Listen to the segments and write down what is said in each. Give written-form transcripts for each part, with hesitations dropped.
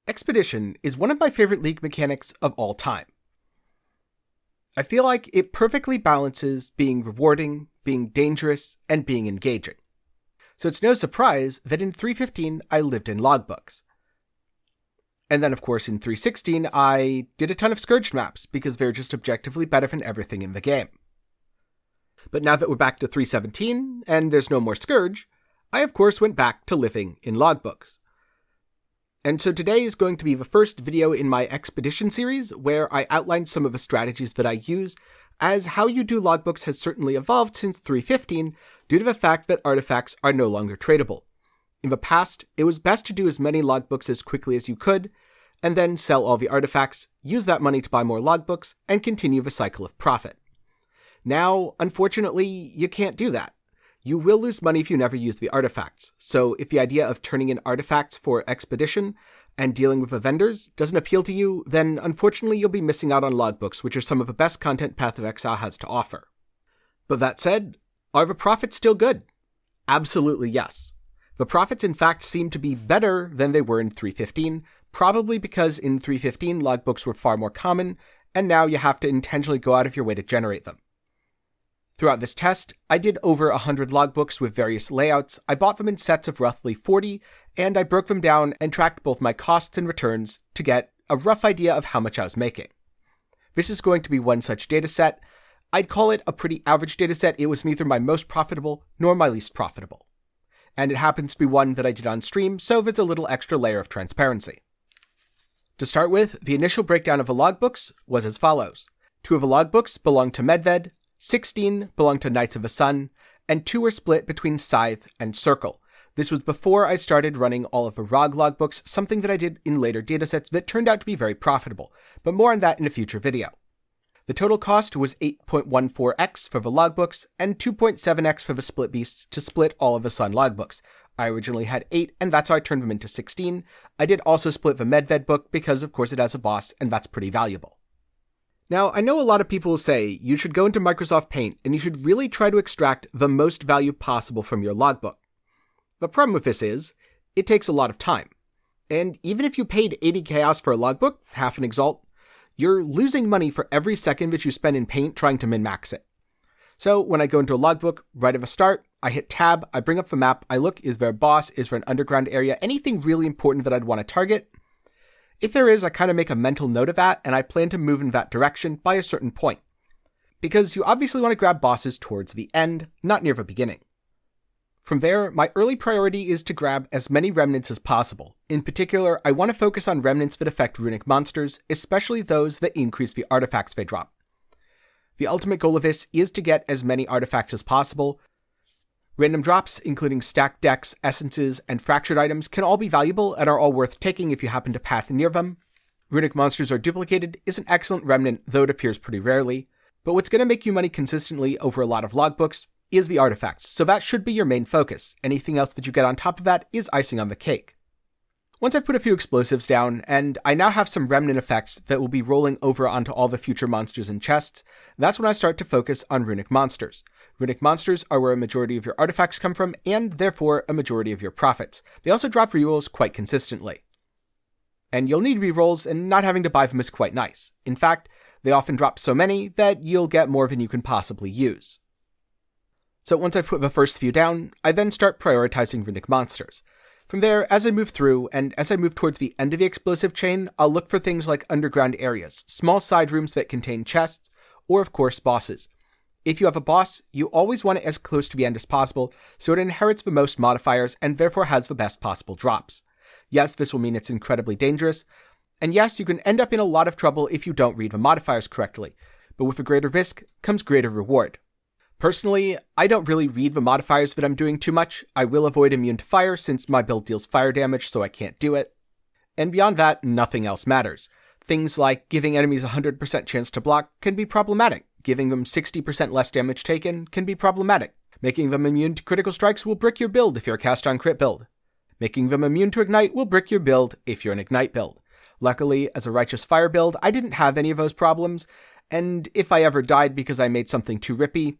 Expedition is one of my favorite League mechanics of all time. I feel like it perfectly balances being rewarding, being dangerous, and being engaging. So it's no surprise that in 3.15 I lived in logbooks. And then of course in 3.16 I did a ton of Scourged maps because they're just objectively better than everything in the game. But now that we're back to 3.17 and there's no more Scourge, I of course went back to living in logbooks. And so today is going to be the first video in my Expedition series where I outline some of the strategies that I use, as how you do logbooks has certainly evolved since 3.15 due to the fact that artifacts are no longer tradable. In the past, it was best to do as many logbooks as quickly as you could, and then sell all the artifacts, use that money to buy more logbooks, and continue the cycle of profit. Now, unfortunately, you can't do that. You will lose money if you never use the artifacts, so if the idea of turning in artifacts for Expedition and dealing with the vendors doesn't appeal to you, then unfortunately you'll be missing out on logbooks, which are some of the best content Path of Exile has to offer. But that said, are the profits still good? Absolutely yes. The profits in fact seem to be better than they were in 3.15, probably because in 3.15 logbooks were far more common, and now you have to intentionally go out of your way to generate them. Throughout this test, I did over 100 logbooks with various layouts. I bought them in sets of roughly 40, and I broke them down and tracked both my costs and returns to get a rough idea of how much I was making. This is going to be one such dataset. I'd call it a pretty average dataset. It was neither my most profitable nor my least profitable. And it happens to be one that I did on stream, so there's a little extra layer of transparency. To start with, the initial breakdown of the logbooks was as follows. 2 of the logbooks belonged to Medved, 16 belonged to Knights of the Sun, and 2 were split between Scythe and Circle. This was before I started running all of the ROG logbooks, something that I did in later datasets that turned out to be very profitable, but more on that in a future video. The total cost was 8.14x for the logbooks and 2.7x for the split beasts to split all of the Sun logbooks. I originally had 8, and that's how I turned them into 16. I did also split the Medved book because of course it has a boss, and that's pretty valuable. Now, I know a lot of people will say you should go into Microsoft Paint and you should really try to extract the most value possible from your logbook. The problem with this is, it takes a lot of time. And even if you paid 80 chaos for a logbook, half an exalt, you're losing money for every second that you spend in Paint trying to min-max it. So when I go into a logbook, right at the start, I hit tab, I bring up the map, I look, is there a boss, is there an underground area, anything really important that I'd want to target? If there is, I kind of make a mental note of that, and I plan to move in that direction by a certain point. Because you obviously want to grab bosses towards the end, not near the beginning. From there, my early priority is to grab as many remnants as possible. In particular, I want to focus on remnants that affect runic monsters, especially those that increase the artifacts they drop. The ultimate goal of this is to get as many artifacts as possible. Random drops, including stacked decks, essences, and fractured items, can all be valuable and are all worth taking if you happen to path near them. Runic monsters are duplicated is an excellent remnant, though it appears pretty rarely. But what's going to make you money consistently over a lot of logbooks is the artifacts, so that should be your main focus. Anything else that you get on top of that is icing on the cake. Once I've put a few explosives down, and I now have some remnant effects that will be rolling over onto all the future monsters and chests, that's when I start to focus on runic monsters. Runic monsters are where a majority of your artifacts come from, and therefore a majority of your profits. They also drop rerolls quite consistently. And you'll need rerolls, and not having to buy them is quite nice. In fact, they often drop so many that you'll get more than you can possibly use. So once I've put the first few down, I then start prioritizing runic monsters. From there, as I move through, and as I move towards the end of the explosive chain, I'll look for things like underground areas, small side rooms that contain chests, or of course bosses. If you have a boss, you always want it as close to the end as possible, so it inherits the most modifiers and therefore has the best possible drops. Yes, this will mean it's incredibly dangerous, and yes, you can end up in a lot of trouble if you don't read the modifiers correctly, but with a greater risk comes greater reward. Personally, I don't really read the modifiers that I'm doing too much. I will avoid immune to fire since my build deals fire damage, so I can't do it. And beyond that, nothing else matters. Things like giving enemies a 100% chance to block can be problematic. Giving them 60% less damage taken can be problematic. Making them immune to critical strikes will brick your build if you're a cast on crit build. Making them immune to ignite will brick your build if you're an ignite build. Luckily, as a righteous fire build, I didn't have any of those problems, and if I ever died because I made something too rippy,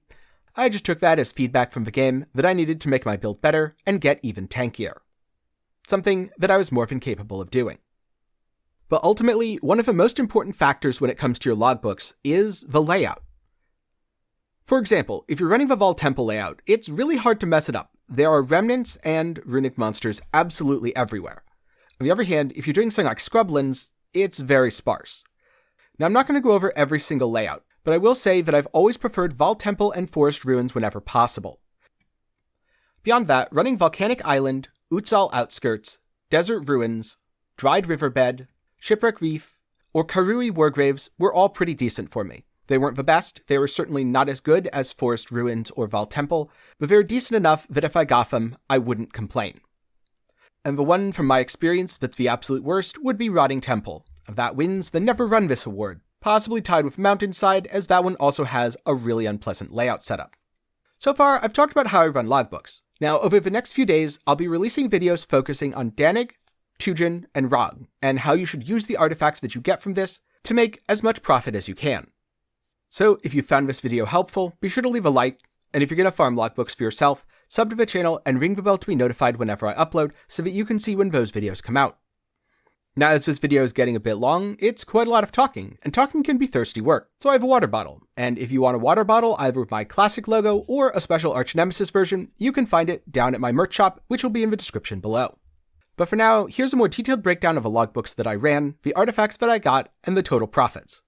I just took that as feedback from the game that I needed to make my build better and get even tankier. Something that I was more than capable of doing. But ultimately, one of the most important factors when it comes to your logbooks is the layout. For example, if you're running the Vol Temple layout, it's really hard to mess it up. There are remnants and runic monsters absolutely everywhere. On the other hand, if you're doing something like Scrublands, it's very sparse. Now, I'm not going to go over every single layout, but I will say that I've always preferred Vol Temple and Forest Ruins whenever possible. Beyond that, running Volcanic Island, Exile Outskirts, Desert Ruins, Dried Riverbed, Shipwreck Reef, or Karui Wargraves were all pretty decent for me. They weren't the best, they were certainly not as good as Forest Ruins or Vol Temple, but they were decent enough that if I got them, I wouldn't complain. And the one from my experience that's the absolute worst would be Rotting Temple. That wins the Never Run This award, possibly tied with Mountainside, as that one also has a really unpleasant layout setup. So far, I've talked about how I run logbooks. Now, over the next few days, I'll be releasing videos focusing on Dannig, Tujen, and Rog, and how you should use the artifacts that you get from this to make as much profit as you can. So, if you found this video helpful, be sure to leave a like, and if you're going to farm logbooks for yourself, sub to the channel and ring the bell to be notified whenever I upload so that you can see when those videos come out. Now, as this video is getting a bit long, it's quite a lot of talking, and talking can be thirsty work, so I have a water bottle, and if you want a water bottle either with my classic logo or a special Arch Nemesis version, you can find it down at my merch shop, which will be in the description below. But for now, here's a more detailed breakdown of the logbooks that I ran, the artifacts that I got, and the total profits.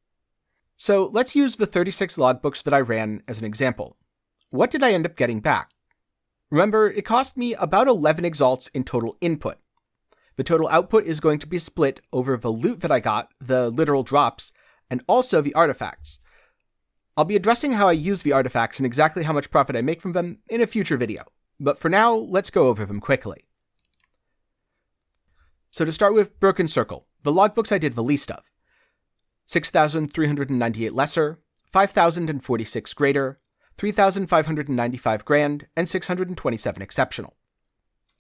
So let's use the 36 logbooks that I ran as an example. What did I end up getting back? Remember, it cost me about 11 exalts in total input. The total output is going to be split over the loot that I got, the literal drops, and also the artifacts. I'll be addressing how I use the artifacts and exactly how much profit I make from them in a future video, but for now, let's go over them quickly. So to start with Broken Circle, the logbooks I did the least of. 6,398 lesser, 5,046 greater, 3,595 grand, and 627 exceptional.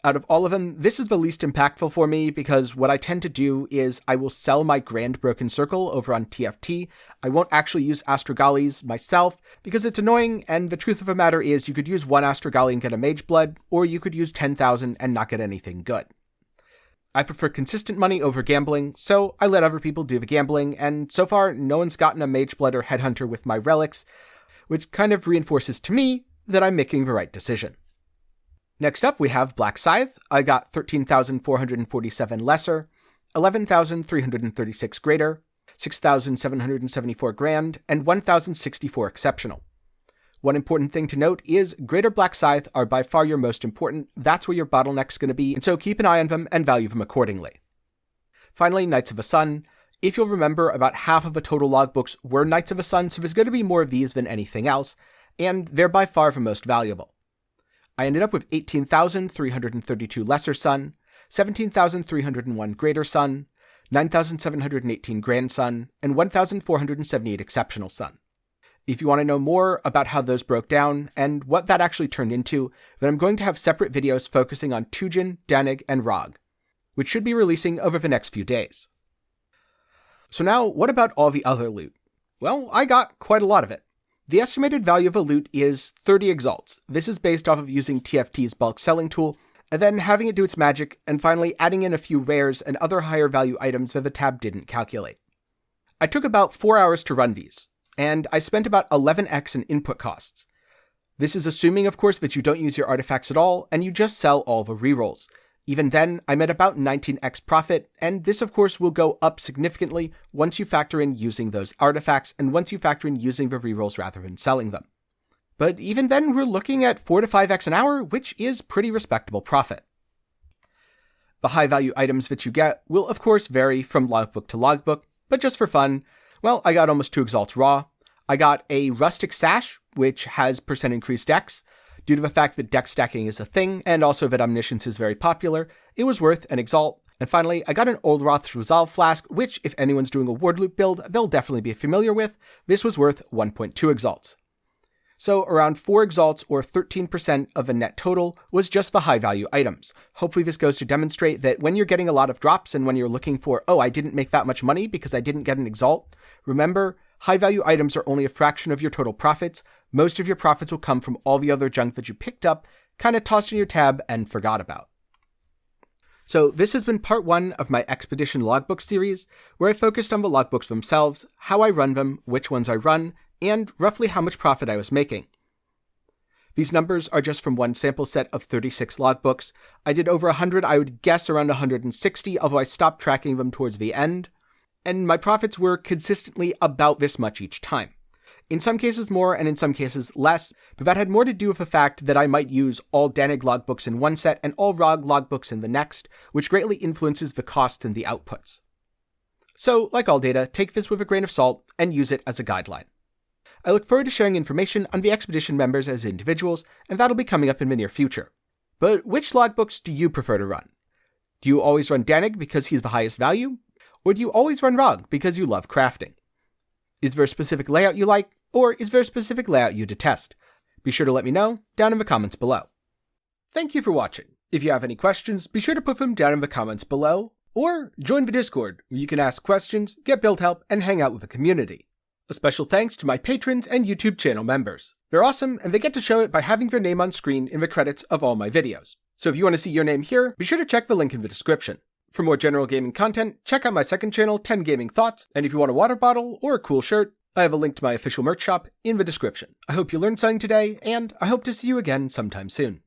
Out of all of them, this is the least impactful for me because what I tend to do is I will sell my Grand Broken Circle over on TFT. I won't actually use Astrogali's myself because it's annoying, and the truth of the matter is you could use one Astrogali and get a Mage Blood, or you could use 10,000 and not get anything good. I prefer consistent money over gambling, so I let other people do the gambling, and so far no one's gotten a Mage Blood or Headhunter with my relics, which kind of reinforces to me that I'm making the right decision. Next up, we have Black Scythe. I got 13,447 lesser, 11,336 greater, 6,774 grand, and 1,064 exceptional. One important thing to note is Greater Black Scythe are by far your most important. That's where your bottleneck's going to be, and so keep an eye on them and value them accordingly. Finally, Knights of the Sun. If you'll remember, about half of the total logbooks were Knights of the Sun, so there's going to be more of these than anything else, and they're by far the most valuable. I ended up with 18,332 Lesser Sun, 17,301 Greater Sun, 9,718 Grand Sun, and 1,478 Exceptional Sun. If you want to know more about how those broke down and what that actually turned into, then I'm going to have separate videos focusing on Tujen, Dannig, and Rog, which should be releasing over the next few days. So now, what about all the other loot? Well, I got quite a lot of it. The estimated value of a loot is 30 exalts. This is based off of using TFT's bulk selling tool, and then having it do its magic, and finally adding in a few rares and other higher value items that the tab didn't calculate. I took about 4 hours to run these, and I spent about 11x in input costs. This is assuming, of course, that you don't use your artifacts at all, and you just sell all the rerolls. Even then, I'm at about 19x profit, and this of course will go up significantly once you factor in using those artifacts, and once you factor in using the rerolls rather than selling them. But even then, we're looking at 4 to 5x an hour, which is pretty respectable profit. The high value items that you get will of course vary from logbook to logbook, but just for fun, well, I got almost 2 exalts raw. I got a rustic sash, which has % increased dex. Due to the fact that dex stacking is a thing, and also that omniscience is very popular, it was worth an exalt. And finally, I got an Old Roth's Resolve Flask, which, if anyone's doing a ward loop build, they'll definitely be familiar with. This was worth 1.2 exalts. So around 4 exalts, or 13% of the net total, was just the high value items. Hopefully this goes to demonstrate that when you're getting a lot of drops and when you're looking for, oh, I didn't make that much money because I didn't get an exalt, remember, high value items are only a fraction of your total profits. Most of your profits will come from all the other junk that you picked up, kind of tossed in your tab and forgot about. So this has been part 1 of my Expedition Logbook series, where I focused on the logbooks themselves, how I run them, which ones I run, and roughly how much profit I was making. These numbers are just from one sample set of 36 logbooks. I did over 100, I would guess around 160, although I stopped tracking them towards the end, and my profits were consistently about this much each time. In some cases more, and in some cases less, but that had more to do with the fact that I might use all Dannig logbooks in one set and all ROG logbooks in the next, which greatly influences the costs and the outputs. So, like all data, take this with a grain of salt and use it as a guideline. I look forward to sharing information on the expedition members as individuals, and that'll be coming up in the near future. But which logbooks do you prefer to run? Do you always run Dannig because he's the highest value? Or do you always run ROG because you love crafting? Is there a specific layout you like, or is there a specific layout you detest? Be sure to let me know down in the comments below. Thank you for watching. If you have any questions, be sure to put them down in the comments below, or join the Discord, where you can ask questions, get build help, and hang out with the community. A special thanks to my patrons and YouTube channel members. They're awesome, and they get to show it by having their name on screen in the credits of all my videos. So if you want to see your name here, be sure to check the link in the description. For more general gaming content, check out my second channel, 10 Gaming Thoughts, and if you want a water bottle or a cool shirt, I have a link to my official merch shop in the description. I hope you learned something today, and I hope to see you again sometime soon.